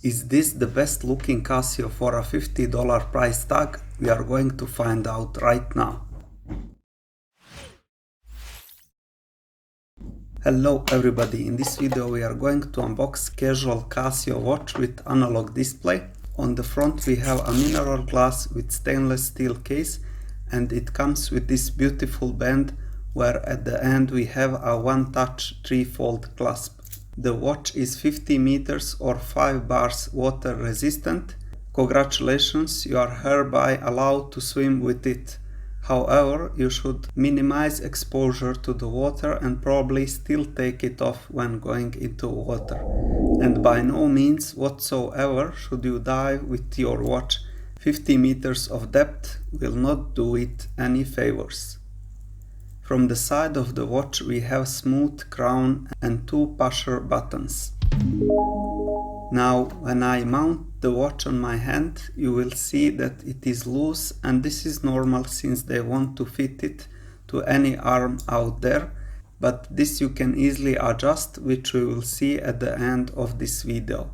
Is this the best looking Casio for a $50 price tag? We are going to find out right now. Hello everybody, in this video we are going to unbox casual Casio watch with analog display. On the front we have a mineral glass with stainless steel case, and it comes with this beautiful band where at the end we have a one-touch 3-fold clasp. The watch is 50 meters or 5 bars water resistant. Congratulations, you are hereby allowed to swim with it. However, you should minimize exposure to the water and probably still take it off when going into water. And by no means whatsoever should you dive with your watch. 50 meters of depth will not do it any favors. From the side of the watch we have smooth crown and 2 pusher buttons. Now when I mount the watch on my hand, you will see that it is loose, and this is normal since they want to fit it to any arm out there, but this you can easily adjust, which we will see at the end of this video.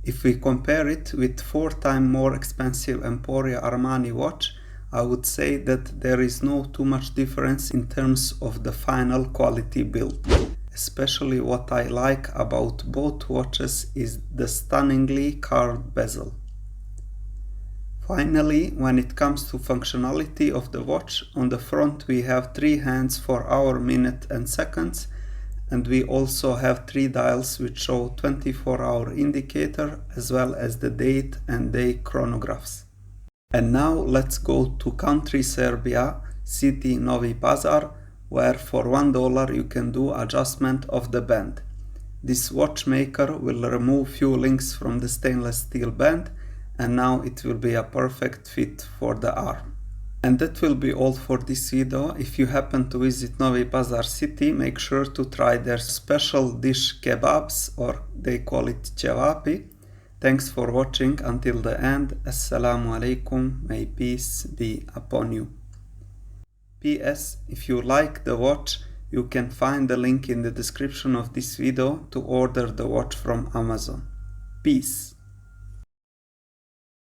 If we compare it with 4 times more expensive Emporia Armani watch, I would say that there is no too much difference in terms of the final quality build. Especially what I like about both watches is the stunningly carved bezel. Finally, when it comes to functionality of the watch, on the front we have 3 hands for hour, minute and seconds, and we also have 3 dials which show 24-hour indicator as well as the date and day chronographs. And now let's go to country Serbia, city Novi Pazar, where for $1 you can do adjustment of the band. This watchmaker will remove few links from the stainless steel band, and now it will be a perfect fit for the arm. And that will be all for this video. If you happen to visit Novi Pazar city, make sure to try their special dish kebabs, or they call it cevapi. Thanks for watching until the end. Assalamu alaikum, may peace be upon you. PS, if you like the watch, you can find the link in the description of this video to order the watch from Amazon. Peace.